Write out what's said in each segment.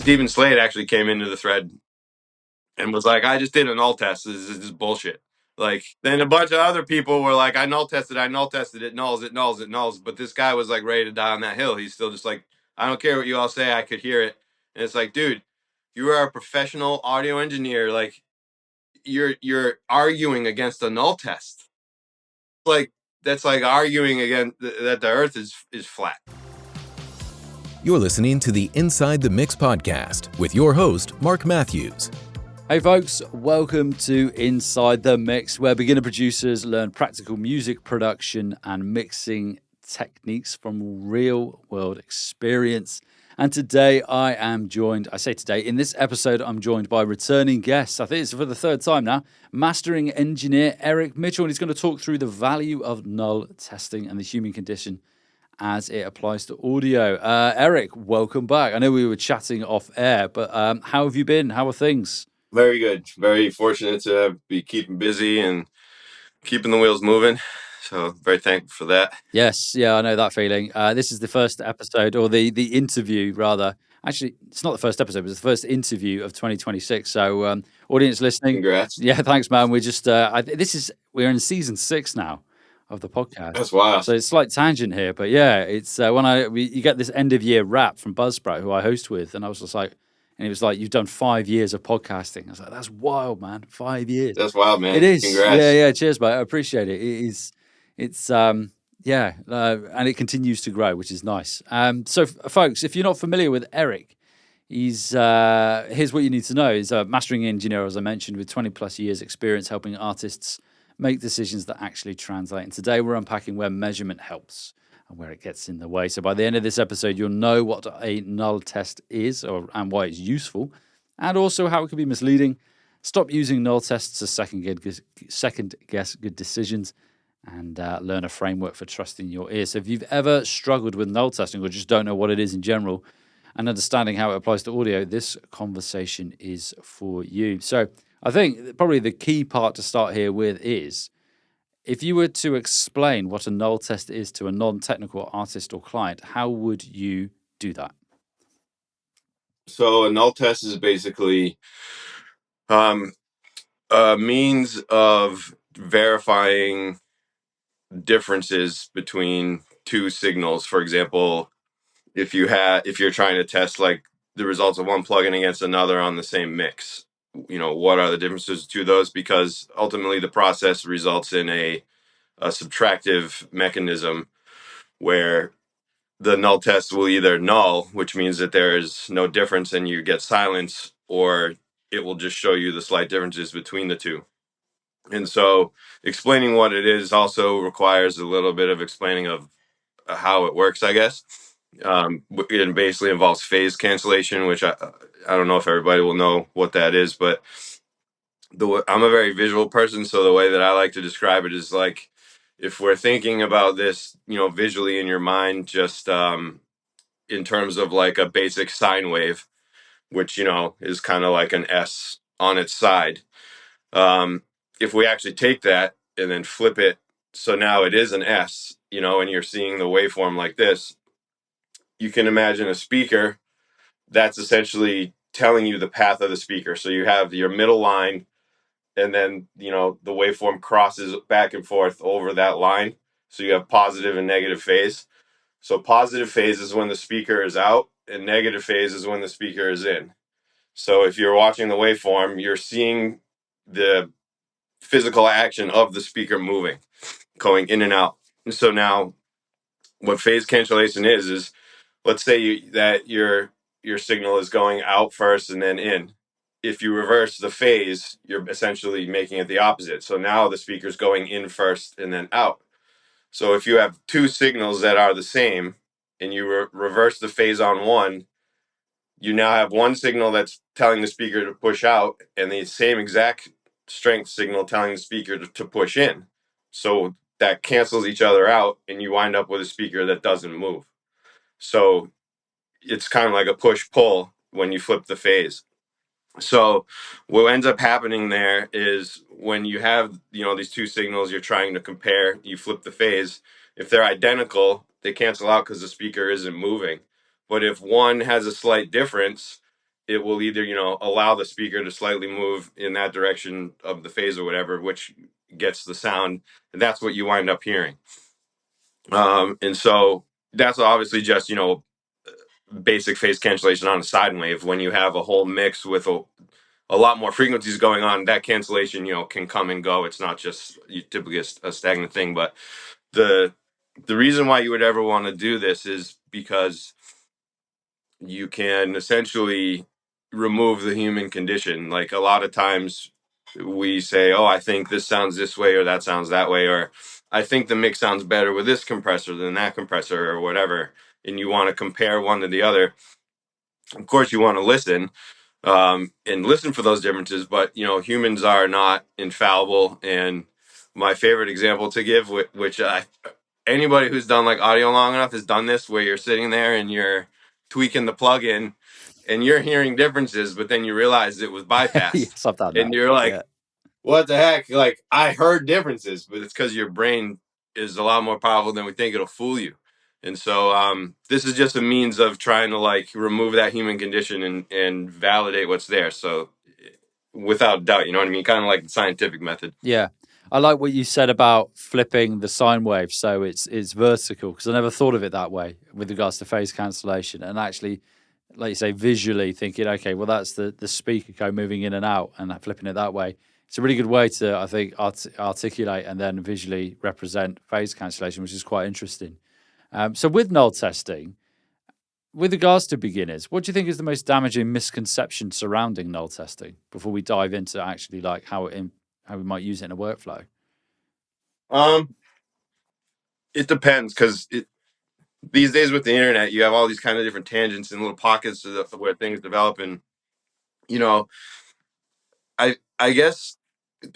Stephen Slade actually came into the thread and was like, I just did a null test. This is bullshit. Like, then a bunch of other people were like, I null tested, it nulls. But this guy was like ready to die on that hill. He's still just like, I don't care what you all say, I could hear it. And it's like, dude, you are a professional audio engineer. Like, you're arguing against a null test. Like, that's like arguing again that the earth is flat. You're listening to the Inside the Mix podcast with your host, Marc Matthews. Hey folks, welcome to Inside the Mix, where beginner producers learn practical music production and mixing techniques from real world experience. And today I am joined, in this episode I'm joined by returning guests. I think it's for the third time now, mastering engineer Eric Mitchell, and he's going to talk through the value of null testing and the human condition as it applies to audio. Eric, welcome back. I know we were chatting off air, but how have you been? How are things? Very good. Very fortunate to be keeping busy and keeping the wheels moving. So very thankful for that. Yes, yeah, I know that feeling. This is the first episode, or the interview, rather. Actually, it's not the first episode, but it's the first interview of 2026. So, audience listening, congrats. Yeah, thanks, man. We're just we're in season 6 now of the podcast. That's wild. So it's a slight tangent here, but yeah, it's you get this end of year wrap from Buzzsprout, who I host with, and I was just like. And he was like, you've done 5 years of podcasting. I was like, that's wild, man. 5 years. That's wild, man. It is. Congrats. Yeah. Cheers, mate. I appreciate it. And it continues to grow, which is nice. So, folks, if you're not familiar with Eric, here's what you need to know. He's a mastering engineer, as I mentioned, with 20 plus years experience helping artists make decisions that actually translate. And today we're unpacking where measurement helps and where it gets in the way. So by the end of this episode, you'll know what a null test is and why it's useful, and also how it can be misleading. Stop using null tests to second guess good decisions, and learn a framework for trusting your ears. So if you've ever struggled with null testing or just don't know what it is in general and understanding how it applies to audio, this conversation is for you. So I think probably the key part to start here with is, if you were to explain what a null test is to a non-technical artist or client, how would you do that? So a null test is basically a means of verifying differences between two signals. For example, if you're trying to test like the results of one plugin against another on the same mix, what are the differences to those? Because ultimately the process results in a subtractive mechanism where the null test will either null, which means that there is no difference and you get silence, or it will just show you the slight differences between the two. And so explaining what it is also requires a little bit of explaining of how it works, I guess. It basically involves phase cancellation, which I don't know if everybody will know what that is, but I'm a very visual person, so the way that I like to describe it is like, if we're thinking about this, visually in your mind, just in terms of like a basic sine wave, which, is kind of like an S on its side. If we actually take that and then flip it, so now it is an S, and you're seeing the waveform like this, you can imagine a speaker that's essentially telling you the path of the speaker. So you have your middle line, and then, the waveform crosses back and forth over that line. So you have positive and negative phase. So positive phase is when the speaker is out, and negative phase is when the speaker is in. So if you're watching the waveform, you're seeing the physical action of the speaker moving, going in and out. And so now what phase cancellation is let's say that your signal is going out first and then in. If you reverse the phase, you're essentially making it the opposite. So now the speaker's going in first and then out. So if you have two signals that are the same and you reverse the phase on one, you now have one signal that's telling the speaker to push out and the same exact strength signal telling the speaker to push in. So that cancels each other out and you wind up with a speaker that doesn't move. So it's kind of like a push-pull when you flip the phase. So what ends up happening there is when you have, these two signals you're trying to compare, you flip the phase. If they're identical, they cancel out because the speaker isn't moving. But if one has a slight difference, it will either, allow the speaker to slightly move in that direction of the phase or whatever, which gets the sound, and that's what you wind up hearing. And so that's obviously just, basic phase cancellation on a sine wave. When you have a whole mix with a lot more frequencies going on, that cancellation, can come and go. It's not just typically a stagnant thing. But the the reason why you would ever want to do this is because you can essentially remove the human condition. Like a lot of times we say, oh, I think this sounds this way or that sounds that way, or I think the mix sounds better with this compressor than that compressor or whatever. And you want to compare one to the other. Of course, you want to listen, and listen for those differences, but humans are not infallible. And my favorite example to give, which anybody who's done like audio long enough has done this, where you're sitting there and you're tweaking the plug-in and you're hearing differences, but then you realize it was bypassed, Yes, I've done that. and you're like, Yeah. what the heck? Like, I heard differences, but it's because your brain is a lot more powerful than we think. It'll fool you. And so this is just a means of trying to like remove that human condition and validate what's there. So without doubt, you know what I mean? Kind of like the scientific method. Yeah. I like what you said about flipping the sine wave so it's vertical, because I never thought of it that way with regards to phase cancellation. And actually, like you say, visually thinking, okay, well, that's the speaker code moving in and out and flipping it that way. It's a really good way to, I think, articulate and then visually represent phase cancellation, which is quite interesting. So with null testing, with regards to beginners, what do you think is the most damaging misconception surrounding null testing before we dive into actually like how we might use it in a workflow? Um, it depends, because these days with the internet, you have all these kind of different tangents and little pockets of where things develop, and you know, I guess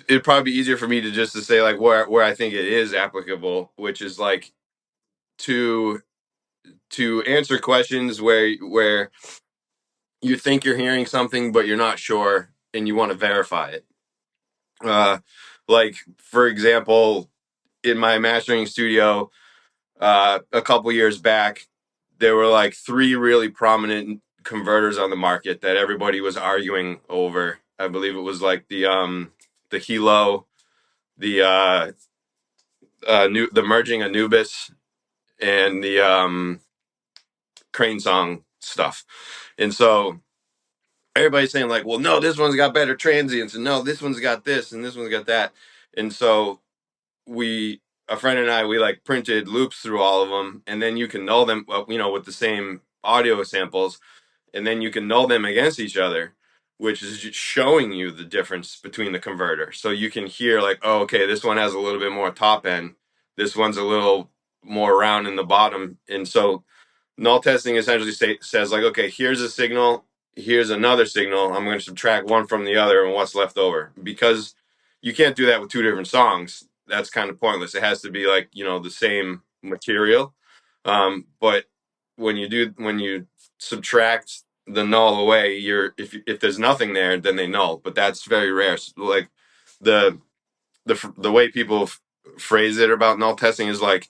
it'd probably be easier for me to just to say like where I think it is applicable, which is like to answer questions where you think you're hearing something but you're not sure and you want to verify it. Uh, like for example, in my mastering studio, a couple years back, there were like three really prominent converters on the market that everybody was arguing over. I believe it was like the Hilo, the the merging Anubis, and the Crane Song stuff. And so everybody's saying like, well, no, this one's got better transients, and no, this one's got this, and this one's got that. And so we, a friend and I, we like printed loops through all of them, and then you can null them, with the same audio samples, and then you can null them against each other, which is just showing you the difference between the converter. So you can hear like, oh, okay, this one has a little bit more top end, this one's a little more round in the bottom. And so null testing essentially says like, okay, here's a signal, here's another signal. I'm going to subtract one from the other, and what's left over. Because you can't do that with two different songs. That's kind of pointless. It has to be like, the same material. But when you subtract the null away, if there's nothing there, then they null. But that's very rare. So, like the the way people phrase it about null testing is like,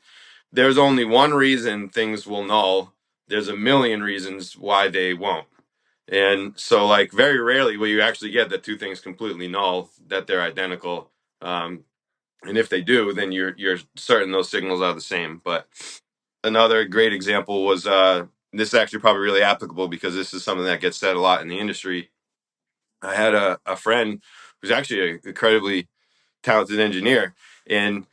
there's only one reason things will null. There's a million reasons why they won't. And so, like, very rarely will you actually get that two things completely null, that they're identical. And if they do, then you're certain those signals are the same. But another great example was this is actually probably really applicable because this is something that gets said a lot in the industry. I had a friend who's actually an incredibly talented engineer, and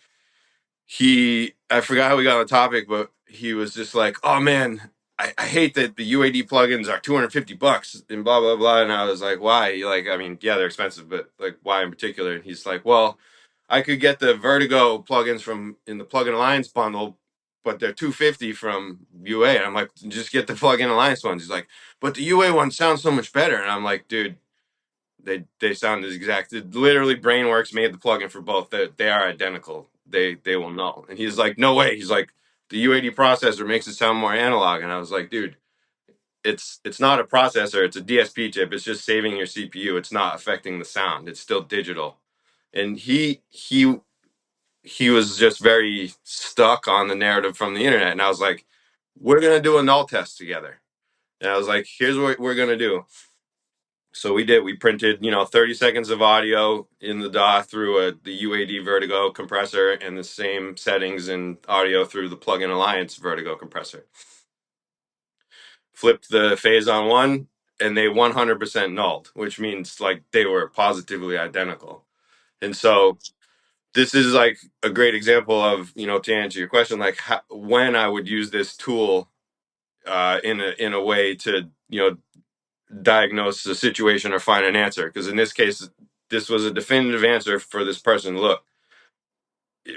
I forgot how we got on the topic, but he was just like, oh man, I hate that the UAD plugins are $250 and blah blah blah. And I was like, why? Like, I mean, yeah, they're expensive, but like, why in particular? And he's like, well, I could get the Vertigo plugins from in the Plugin Alliance bundle, but they're $250 from UA. And I'm like, just get the Plugin Alliance ones. He's like, but the UA one sounds so much better. And I'm like, dude, they sound as exact. Literally, BrainWorks made the plugin for both. They are identical. They will null. And he's like, no way. He's like, the UAD processor makes it sound more analog. And I was like, dude, it's not a processor. It's a DSP chip. It's just saving your CPU. It's not affecting the sound. It's still digital. And he was just very stuck on the narrative from the internet. And I was like, we're gonna do a null test together. And I was like, here's what we're gonna do. So we printed, 30 seconds of audio in the DAW through the UAD Vertigo compressor, and the same settings and audio through the Plugin Alliance Vertigo compressor. Flipped the phase on one, and they 100% nulled, which means like they were positively identical. And so this is like a great example of, to answer your question, like when I would use this tool in a way to, diagnose the situation or find an answer. Because in this case, this was a definitive answer for this person. Look,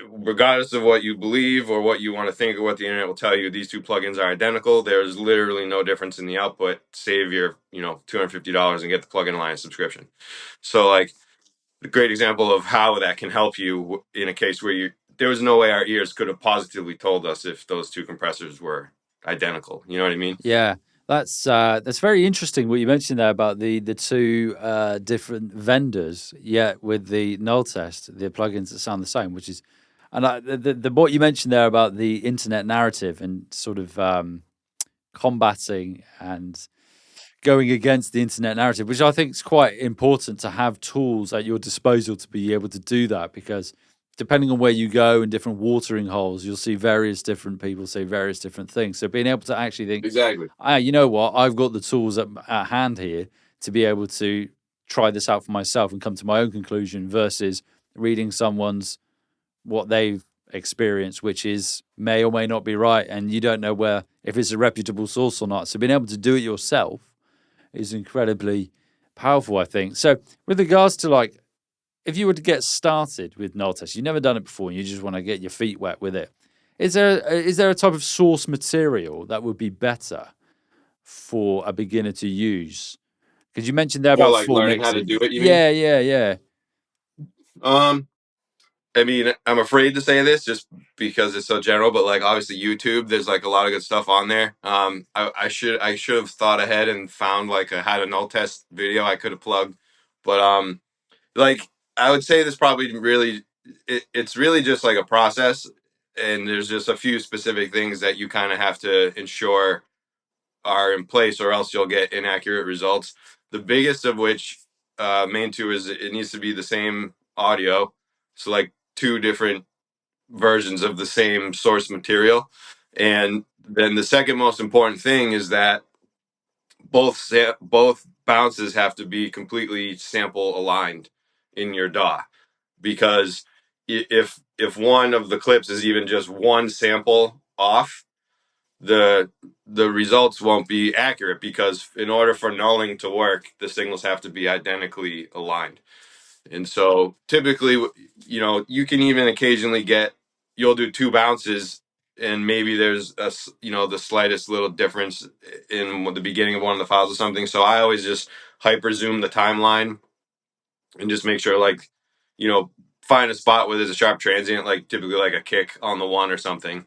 regardless of what you believe or what you want to think or what the internet will tell you, these two plugins are identical. There's literally no difference in the output. Save your, $250 and get the Plugin Alliance subscription. So like a great example of how that can help you in a case where there was no way our ears could have positively told us if those two compressors were identical. You know what I mean? Yeah, that's very interesting what you mentioned there about the two different vendors. Yet with the null test, the plugins that sound the same, which is, and the what you mentioned there about the internet narrative and sort of combating and going against the internet narrative, which I think is quite important to have tools at your disposal to be able to do that, because depending on where you go in different watering holes, you'll see various different people say various different things. So being able to actually think, Exactly. you know what, I've got the tools at hand here to be able to try this out for myself and come to my own conclusion versus reading someone's what they've experienced, which is may or may not be right, and you don't know where if it's a reputable source or not. So being able to do it yourself is incredibly powerful, I think. So with regards to like, if you were to get started with null test, you've never done it before and you just want to get your feet wet with it, is there a type of source material that would be better for a beginner to use? Because you mentioned there For about like full learning how to mixing. do it, you mean? Yeah. Um, I mean, I'm afraid to say this just because it's so general, but like obviously YouTube, there's like a lot of good stuff on there. I should have thought ahead and found like a how to null test video I could have plugged, but like I would say this probably really it's really just like a process, and there's just a few specific things that you kind of have to ensure are in place, or else you'll get inaccurate results. The biggest of which, main two, is it needs to be the same audio, so like two different versions of the same source material. And then the second most important thing is that both bounces have to be completely sample aligned in your DAW, because if one of the clips is even just one sample off, the the results won't be accurate, because in order for nulling to work, the signals have to be identically aligned. And so typically, you can even occasionally you'll do two bounces, and maybe there's the slightest little difference in the beginning of one of the files or something. So I always just hyper zoom the timeline and just make sure, like, find a spot where there's a sharp transient, like typically like a kick on the one or something.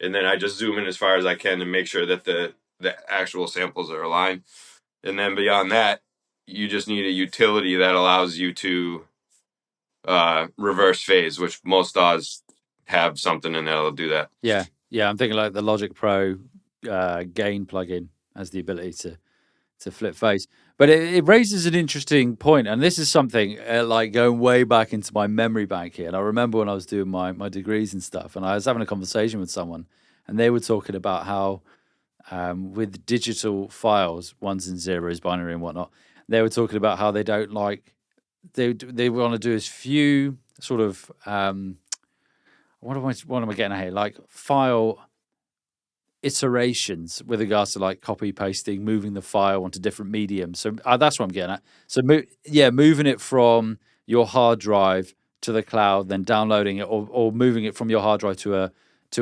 And then I just zoom in as far as I can to make sure that the actual samples are aligned. And then beyond that, you just need a utility that allows you to reverse phase, which most DAWs have something in there that'll do that. Yeah. I'm thinking like the Logic Pro gain plugin has the ability to flip phase. But it raises an interesting point, and this is something like going way back into my memory bank here. And I remember when I was doing my degrees and stuff, and I was having a conversation with someone, and they were talking about how with digital files, ones and zeros, binary and whatnot, they were talking about how they don't like they want to do as few sort of what am I getting at here? Like file iterations with regards to like copy pasting, moving the file onto different mediums. So that's what I'm getting at. So moving it from your hard drive to the cloud, then downloading it, or moving it from your hard drive to an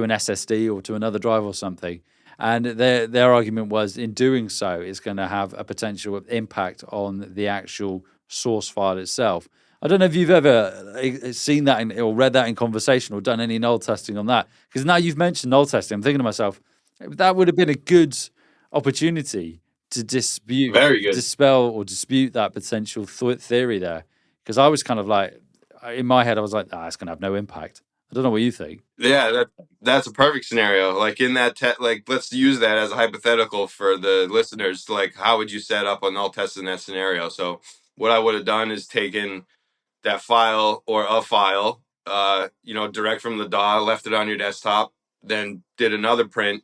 SSD or to another drive or something. And their argument was, in doing so, it's going to have a potential impact on the actual source file itself. I don't know if you've ever seen that or read that in conversation or done any null testing on that. Because now you've mentioned null testing, I'm thinking to myself, that would have been a good opportunity to Very good. dispel or dispute that potential theory there. Because I was kind of like, in my head, I was like, it's going to have no impact. I don't know what you think. Yeah, that's a perfect scenario. Like in that like let's use that as a hypothetical for the listeners. Like, how would you set up a null test in that scenario? So what I would have done is taken that file or a file, direct from the DAW, left it on your desktop, then did another print,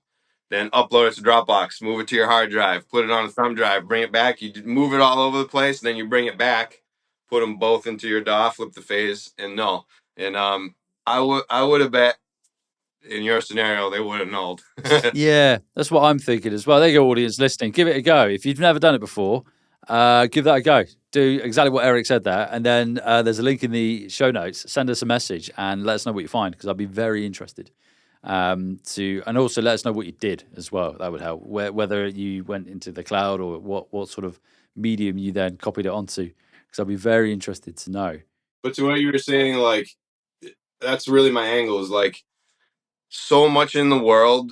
then upload it to Dropbox, move it to your hard drive, put it on a thumb drive, bring it back. You move it all over the place, then you bring it back, put them both into your DAW, flip the phase, and null. And I would have bet in your scenario they would have nulled. Yeah, that's what I'm thinking as well. There you go, audience listening. Give it a go. If you've never done it before, give that a go. Do exactly what Eric said there. And then there's a link in the show notes. Send us a message and let us know what you find, because I'd be very interested and also let us know what you did as well. That would help. Whether you went into the cloud or what sort of medium you then copied it onto, because I'd be very interested to know. But to what you were saying, like, that's really my angle is like, so much in the world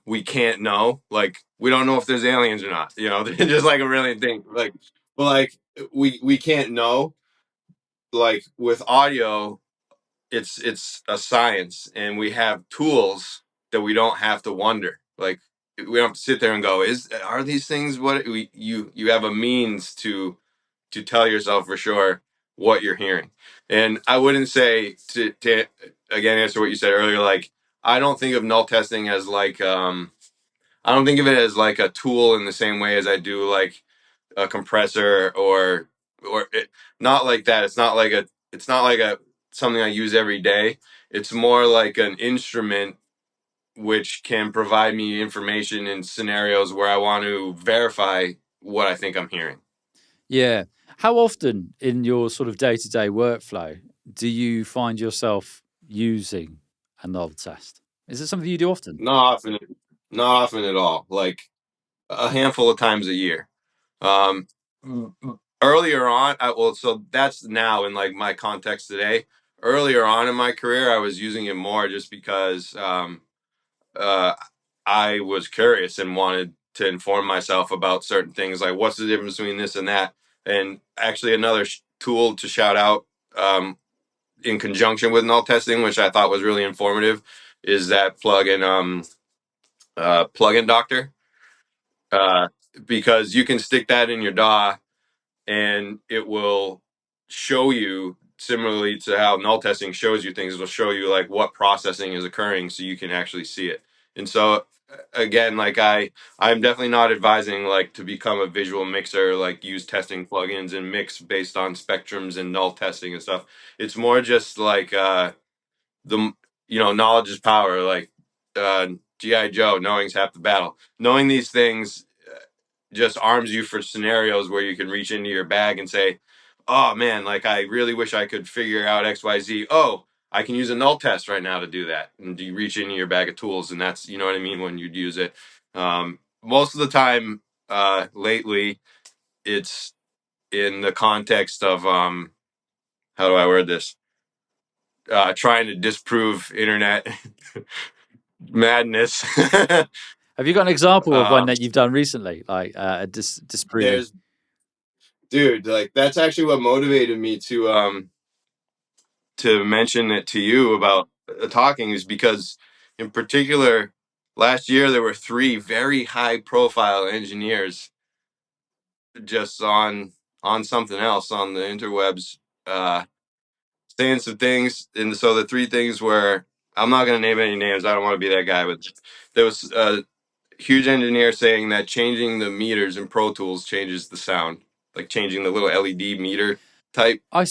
we can't know. Like, we don't know if there's aliens or not, just like a really thing, like, but like we can't know. Like with audio, it's a science, and we have tools that we don't have to wonder. Like, we don't have to sit there and go, is are these things what you have a means to tell yourself for sure what you're hearing. And I wouldn't say to again answer what you said earlier, like, I don't think of null testing as like I don't think of it as like a tool in the same way as I do like a compressor or not like that. It's not like a something I use every day. It's more like an instrument which can provide me information in scenarios where I want to verify what I think I'm hearing. Yeah. How often in your sort of day-to-day workflow do you find yourself using a null test? Is it something you do often? Not often, not often at all. Like a handful of times a year. Um, Earlier on, so that's now in like my context today. Earlier on in my career, I was using it more just because uh, I was curious and wanted to inform myself about certain things, like what's the difference between this and that. And actually, another tool to shout out in conjunction with null testing, which I thought was really informative, is that plugin doctor, uh, because you can stick that in your DAW and it will show you, similarly to how null testing shows you things, it'll show you like what processing is occurring so you can actually see it. And so again, like I'm definitely not advising like to become a visual mixer, like use testing plugins and mix based on spectrums and null testing and stuff. It's more just like the knowledge is power, like GI Joe, knowing's half the battle. Knowing these things just arms you for scenarios where you can reach into your bag and say, oh man, like I really wish I could figure out XYZ. Oh, I can use a null test right now to do that. And you reach into your bag of tools, and that's, you know what I mean, when you'd use it. Most of the time lately, it's in the context of how do I word this? Trying to disprove internet madness. Have you got an example of one um, that you've done recently, like disproving? there's dude, like that's actually what motivated me to mention it to you about talking, is because in particular last year there were three very high profile engineers just on something else on the interwebs, uh saying some things. And so the three things were, I'm not going to name any names, I don't want to be that guy, but there was a huge engineer saying that changing the meters in Pro Tools changes the sound, like changing the little LED meter type. I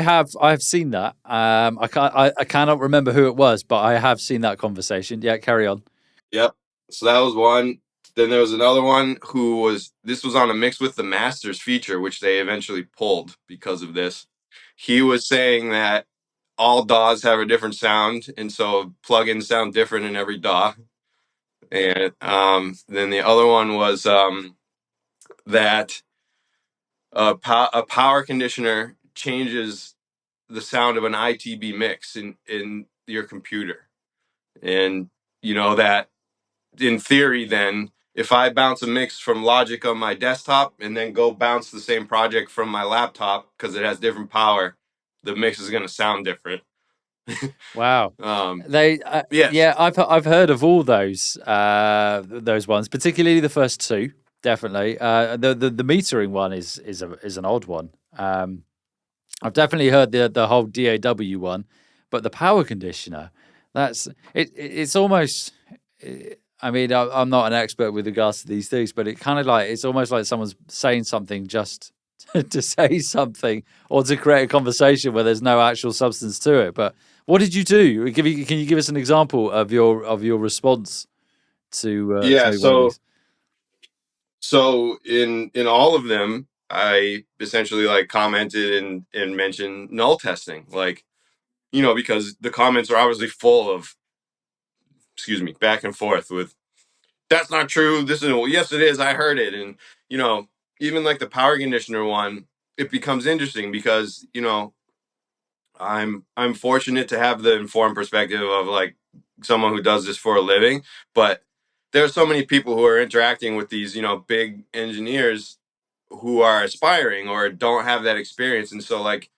have seen that. I cannot remember who it was, but I have seen that conversation. Yeah, carry on. Yep. So that was one. Then there was another one this was on a mix with the masters feature, which they eventually pulled because of this. He was saying that all DAWs have a different sound, and so plugins sound different in every DAW. And then the other one was that a power conditioner changes the sound of an ITB mix in your computer. And that in theory, then if I bounce a mix from Logic on my desktop and then go bounce the same project from my laptop because it has different power, the mix is going to sound different. Wow. um, They, yes, yeah, I've heard of all those ones, particularly the first two. Definitely, the metering one is an odd one. I've definitely heard the whole DAW one, but the power conditioner, that's it's almost. I mean, I'm not an expert with regards to these things, but it kind of like it's almost like someone's saying something just to say something or to create a conversation where there's no actual substance to it. But what did you do? Can you give us an example of your response to yeah. maybe one of these? So in all of them, I essentially like commented and mentioned null testing, like because the comments are obviously full of, excuse me, back and forth with that's not true. This is, well, yes, it is. I heard it. And, you know, even like the power conditioner one, it becomes interesting because, I'm fortunate to have the informed perspective of like someone who does this for a living, but there's so many people who are interacting with these, big engineers who are aspiring or don't have that experience. And so like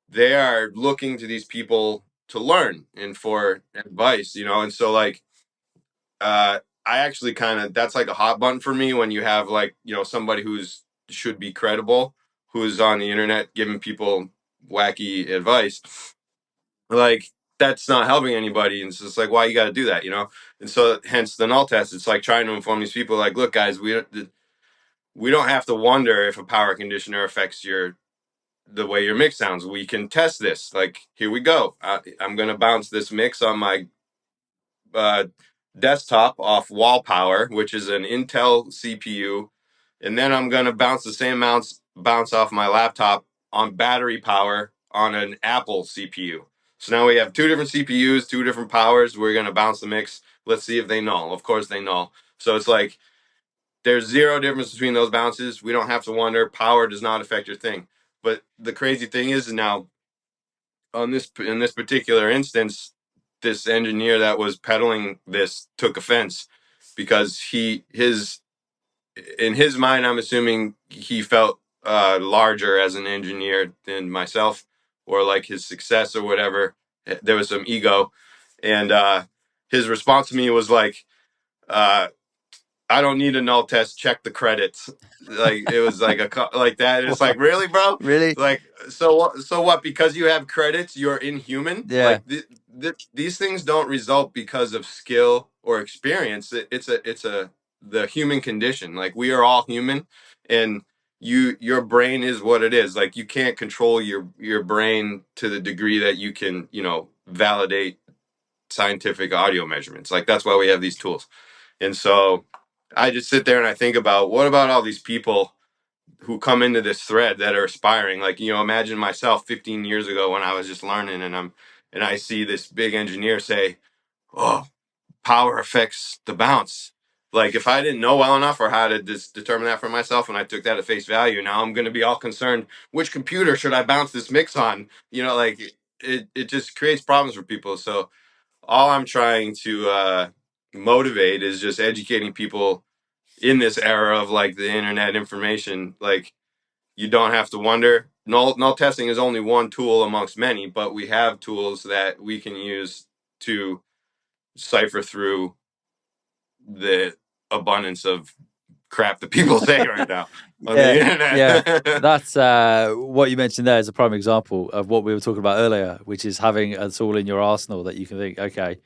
they are looking to these people to learn and for advice, and so like I actually kind of that's like a hot button for me when you have like somebody who's should be credible, who's on the internet giving people wacky advice. Like that's not helping anybody, and it's just like why you got to do that. And so hence the null test. It's like trying to inform these people, like, look, guys, we don't have to wonder if a power conditioner affects the way your mix sounds. We can test this. Like here we go. I'm gonna bounce this mix on my uh, desktop off wall power, which is an Intel CPU, and then I'm gonna bounce the same amounts bounce off my laptop on battery power on an Apple CPU. So now we have two different CPUs, two different powers. We're gonna bounce the mix. Let's see if they null. Of course they null. So it's like there's zero difference between those bounces. We don't have to wonder. Power does not affect your thing. But the crazy thing is now on this in this particular instance, this engineer that was peddling this took offense because his in his mind, I'm assuming he felt larger as an engineer than myself or like his success or whatever. There was some ego, and his response to me was like, uh, I don't need a null test. Check the credits. Like it was like like that. It's Wow, like really, bro. really? Like so what? Because you have credits, you're inhuman. Yeah. Like these things don't result because of skill or experience. It's the human condition. Like we are all human, and your brain is what it is. Like you can't control your brain to the degree that you can validate scientific audio measurements. Like that's why we have these tools. And so I just sit there and I think about what about all these people who come into this thread that are aspiring? Like, imagine myself 15 years ago when I was just learning and I see this big engineer say, "Oh, power affects the bounce." Like if I didn't know well enough or how to determine that for myself and I took that at face value, now I'm going to be all concerned, which computer should I bounce this mix on? Like it just creates problems for people. So all I'm trying to motivate is just educating people in this era of like the internet information. Like you don't have to wonder. Null testing is only one tool amongst many, but we have tools that we can use to cipher through the abundance of crap that people say right now on the Yeah, yeah. internet. That's what you mentioned there is a prime example of what we were talking about earlier, which is having a tool in your arsenal that you can think, okay,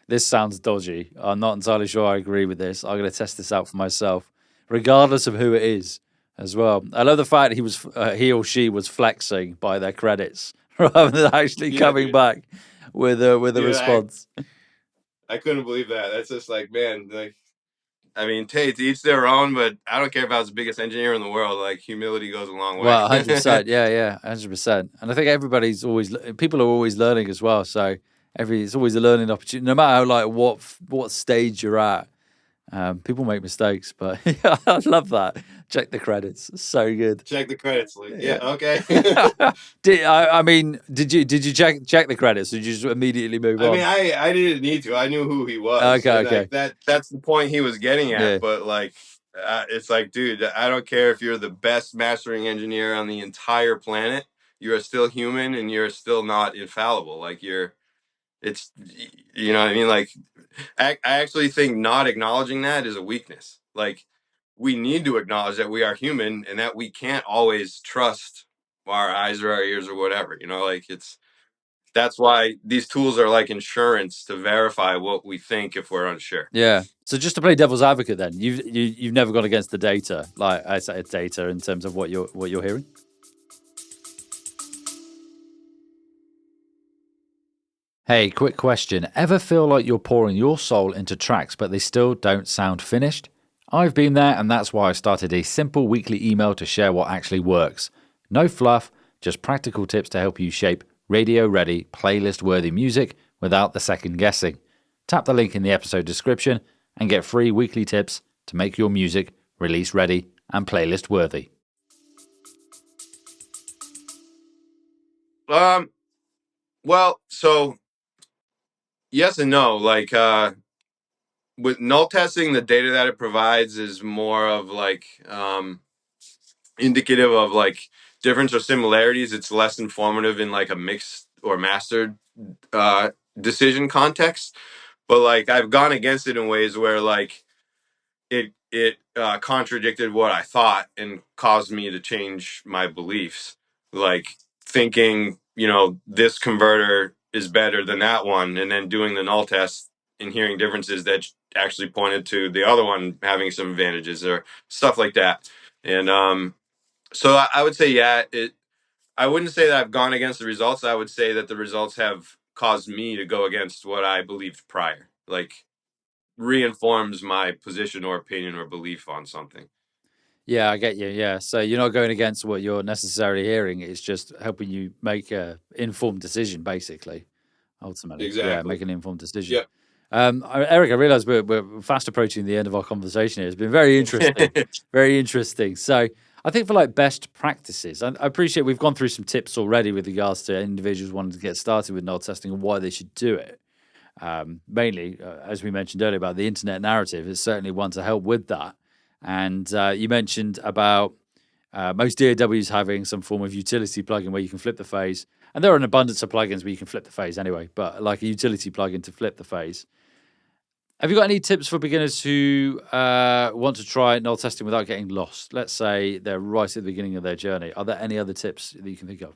this sounds dodgy. I'm not entirely sure I agree with this. I'm going to test this out for myself, regardless of who it is as well. I love the fact he or she was flexing by their credits rather than actually Yeah, coming dude. back with a Dude, response. I couldn't believe that. That's just like, man, like I mean, to each their own, but I don't care if I was the biggest engineer in the world. Like humility goes a long way. Well, 100%. Yeah, yeah, 100%. And I think people are always learning as well. So it's always a learning opportunity, no matter like what stage you're at. People make mistakes, but yeah, I love that. Check the credits. So good. Check the credits. Like, yeah, Yeah. okay. I mean, did you check the credits or did you just immediately move I mean, on? I didn't need to. I knew who he was, Okay, and like okay. that's the point he was getting at. Yeah. But like, it's like, dude, I don't care if you're the best mastering engineer on the entire planet. You are still human, and you're still not infallible. Like It's, you know what I mean? Like, I actually think not acknowledging that is a weakness. Like, we need to acknowledge that we are human and that we can't always trust our eyes or our ears or whatever, you know, like that's why these tools are like insurance to verify what we think if we're unsure. Yeah. So just to play devil's advocate, then you've never gone against the data, like I say, data in terms of what you're hearing. Hey, quick question. Ever feel like you're pouring your soul into tracks, but they still don't sound finished? I've been there, and that's why I started a simple weekly email to share what actually works. No fluff, just practical tips to help you shape radio-ready, playlist-worthy music without the second guessing. Tap the link in the episode description and get free weekly tips to make your music release-ready and playlist-worthy. Well, so yes and no. Like, with null testing, the data that it provides is more of like indicative of like difference or similarities. It's less informative in like a mixed or mastered decision context. But like I've gone against it in ways where like it contradicted what I thought and caused me to change my beliefs. Like thinking, you know, this converter is better than that one, and then doing the null test and hearing differences that actually pointed to the other one having some advantages or stuff like that. And so I would say, yeah, it. I wouldn't say that I've gone against the results. I would say that the results have caused me to go against what I believed prior. Like reinforms my position or opinion or belief on something. Yeah, I get you. Yeah. So you're not going against what you're necessarily hearing. It's just helping you make a informed decision, basically, ultimately. Yeah, Exactly. make an informed decision. Yep. Eric, I realize we're fast approaching the end of our conversation here. It's been very interesting. Very interesting. So I think for like best practices, I appreciate we've gone through some tips already with regards to individuals wanting to get started with null testing and why they should do it. Mainly, as we mentioned earlier about the internet narrative, is certainly one to help with that. And you mentioned about most DAWs having some form of utility plugin where you can flip the phase. And there are an abundance of plugins where you can flip the phase anyway, but like a utility plugin to flip the phase. Have you got any tips for beginners who want to try null testing without getting lost? Let's say they're right at the beginning of their journey. Are there any other tips that you can think of?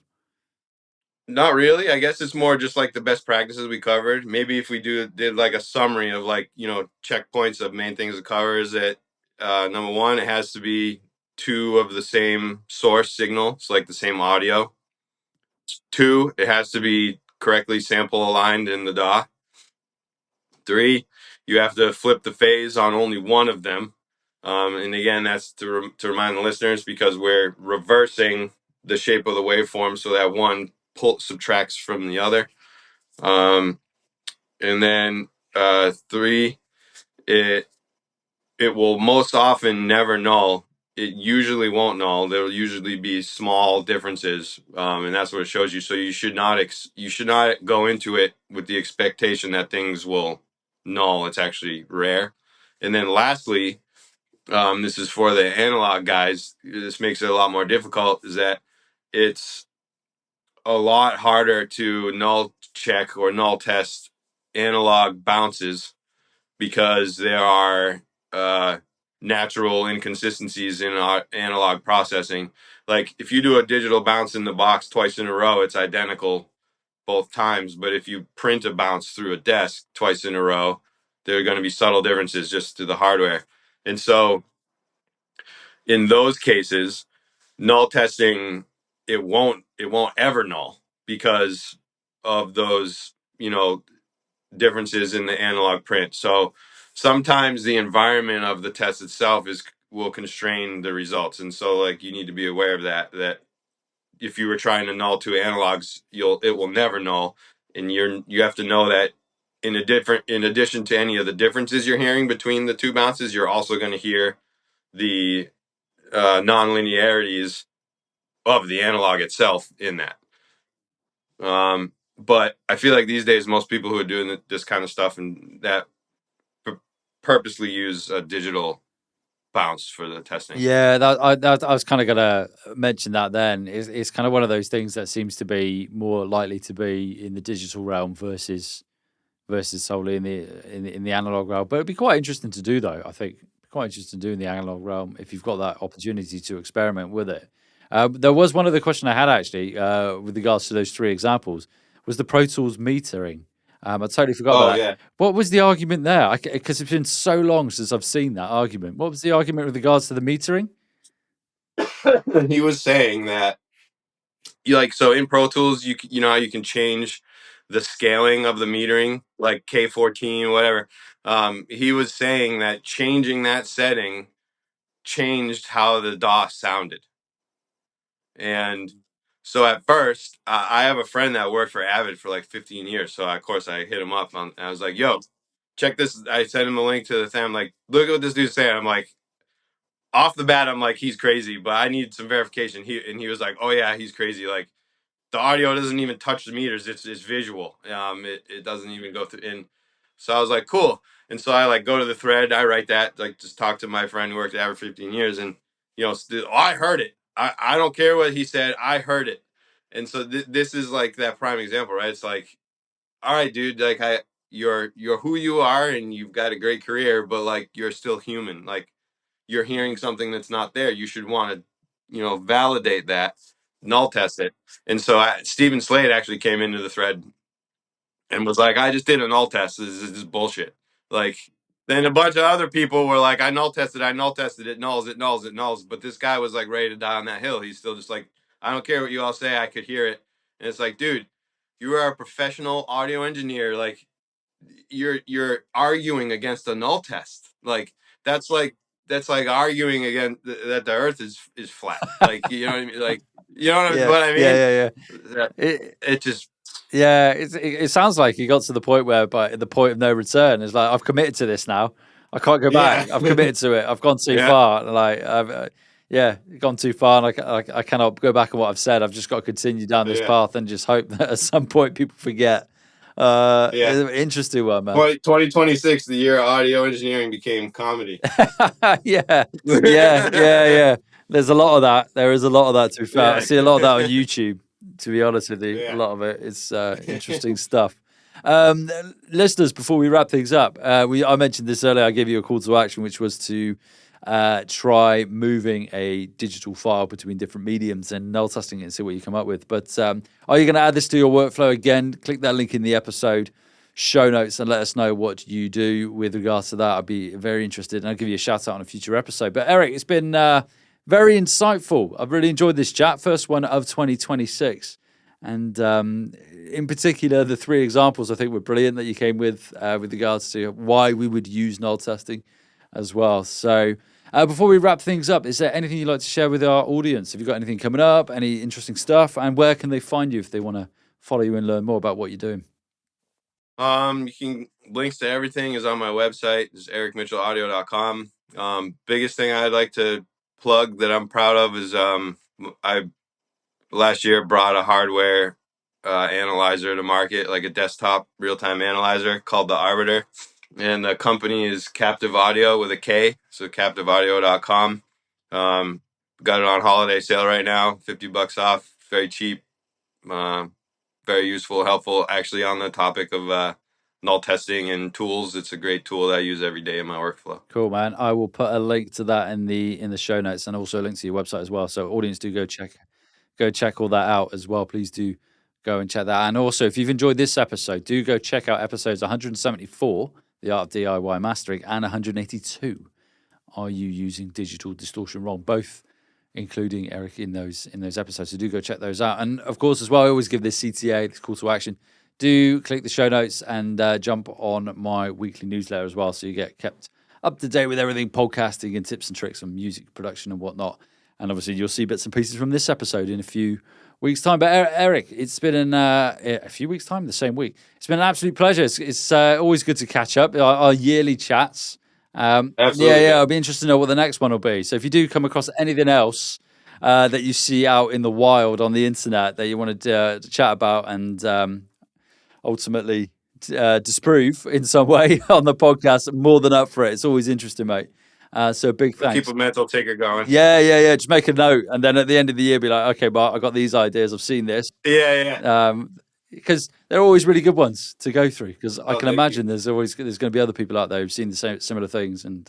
Not really. I guess it's more just like the best practices we covered. Maybe if we did like a summary of like, you know, checkpoints of main things to cover is that number one, it has to be two of the same source signal. It's like the same audio. Two, it has to be correctly sample aligned in the DAW. Three, you have to flip the phase on only one of them. And again, that's to remind the listeners because we're reversing the shape of the waveform so that one subtracts from the other. And then three, it will most often never null. It usually won't null. There will usually be small differences, and that's what it shows you. So you should not go into it with the expectation that things will null. It's actually rare. And then lastly, this is for the analog guys. This makes it a lot more difficult. Is that it's a lot harder to null check or null test analog bounces because there are natural inconsistencies in our analog processing. Like if you do a digital bounce in the box twice in a row, it's identical both times. But if you print a bounce through a desk twice in a row, there are going to be subtle differences just to the hardware. And so in those cases, null testing it won't ever null because of those, you know, differences in the analog print. So sometimes the environment of the test itself will constrain the results. And so like you need to be aware of that if you were trying to null two analogs, it will never null. And you have to know that in addition to any of the differences you're hearing between the two bounces, you're also going to hear the non-linearities of the analog itself in that. But I feel like these days, most people who are doing this kind of stuff and that purposely use a digital bounce for the testing. Yeah, I was kind of going to mention that then. It's kind of one of those things that seems to be more likely to be in the digital realm versus versus solely in the analog realm. But it'd be quite interesting to do, though. I think quite interesting to do in the analog realm if you've got that opportunity to experiment with it. There was one other question I had actually with regards to those three examples was the Pro Tools metering. I totally forgot about Oh that. yeah. What was the argument there? Because it's been so long since I've seen that argument. What was the argument with regards to the metering? He was saying that so in Pro Tools you know how you can change the scaling of the metering, like K14 whatever. He was saying that changing that setting changed how the DOS sounded. And so at first, I have a friend that worked for Avid for like 15 years. So of course I hit him up and I was like, "Yo, check this." I sent him a link to the thing. I'm like, "Look at what this dude's saying." I'm like, off the bat, I'm like, "He's crazy," but I need some verification. He was like, "Oh yeah, he's crazy. Like the audio doesn't even touch the meters. It's visual. It doesn't even go through." And so I was like, "Cool." And so I like go to the thread. I write that, like, just talk to my friend who worked at Avid 15 years, and I heard it. I don't care what he said. I heard it. And so this is like that prime example, right? It's like, all right, dude, like you're who you are, and you've got a great career, but like you're still human. Like you're hearing something that's not there. You should want to, validate that, null test it. And so Stephen Slade actually came into the thread and was like, "I just did a null test. This is bullshit." Like, then a bunch of other people were like, "I null tested, it nulls, it nulls, it nulls." But this guy was like ready to die on that hill. He's still just like, "I don't care what you all say. I could hear it." And it's like, dude, you are a professional audio engineer. Like, you're arguing against a null test. Like, that's like arguing again that the Earth is flat. Like, you know what I mean? Like, you know Yeah, what I mean? yeah. It just Yeah, it sounds like he got to the point where, by the point of no return, it's like, I've committed to this now. I can't go back. yeah. I've committed to it. I've gone too Yeah. far. Like, I've gone too far, and I cannot go back on what I've said. I've just got to continue down this Yeah. path and just hope that at some point people forget. Yeah. Interesting one, man. 2026, the year audio engineering became comedy. Yeah. There's a lot of that. There is a lot of that, to be fair. I see a lot of that on YouTube, to be honest with you. A Yeah. lot of it. It's interesting stuff. Listeners, before we wrap things up, I mentioned this earlier. I gave you a call to action, which was to try moving a digital file between different mediums and null testing it and see what you come up with. But are you going to add this to your workflow? Again, click that link in the episode show notes and let us know what you do with regards to that. I'd be very interested, and I'll give you a shout out on a future episode. But Eric, it's been very insightful. I've really enjoyed this chat. First one of 2026. And in particular, the three examples I think were brilliant that you came with regards to why we would use null testing as well. So before we wrap things up, is there anything you'd like to share with our audience? Have you got anything coming up, any interesting stuff? And where can they find you if they want to follow you and learn more about what you're doing? You can, links to everything is on my website. It's ericmitchellaudio.com. Biggest thing I'd like to plug that I'm proud of is I last year brought a hardware analyzer to market, like a desktop real-time analyzer called the Arbiter. And the company is Captive Audio with a K, so captiveaudio.com. Got it on holiday sale right now, $50 off, very cheap, very useful, helpful. Actually, on the topic of null testing and tools, it's a great tool that I use every day in my workflow. Cool, man. I will put a link to that in the show notes, and also a link to your website as well. So audience, do go check all that out as well. Please do go and check that. And also, if you've enjoyed this episode, do go check out episodes 174, The Art of DIY Mastering, and 182, Are You Using Digital Distortion Wrong? Both including Eric in those episodes. So do go check those out. And of course, as well, I always give this CTA, this call to action. Do click the show notes and jump on my weekly newsletter as well, so you get kept up to date with everything podcasting and tips and tricks on music production and whatnot. And obviously, you'll see bits and pieces from this episode in a few weeks' time. But Eric, it's been a few weeks' time, the same week. It's been an absolute pleasure. It's always good to catch up. Our yearly chats. Absolutely. Yeah. I'll be interested to know what the next one will be. So if you do come across anything else that you see out in the wild on the internet that you want to chat about and ultimately disprove in some way on the podcast, more than up for it. It's always interesting, mate. So big thanks. Keep a mental ticker going. Yeah. Just make a note, and then at the end of the year, be like, okay, Mark, I got these ideas. I've seen this. Yeah. because they're always really good ones to go through. Because I Oh, can thank you. imagine there's going to be other people out there who've seen the same similar things, and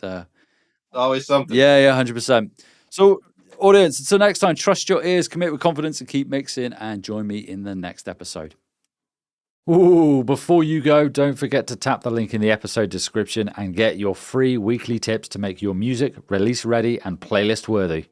Always something. yeah, 100%. So, audience, until next time, trust your ears, commit with confidence, and keep mixing. And join me in the next episode. Ooh, before you go, don't forget to tap the link in the episode description and get your free weekly tips to make your music release ready and playlist worthy.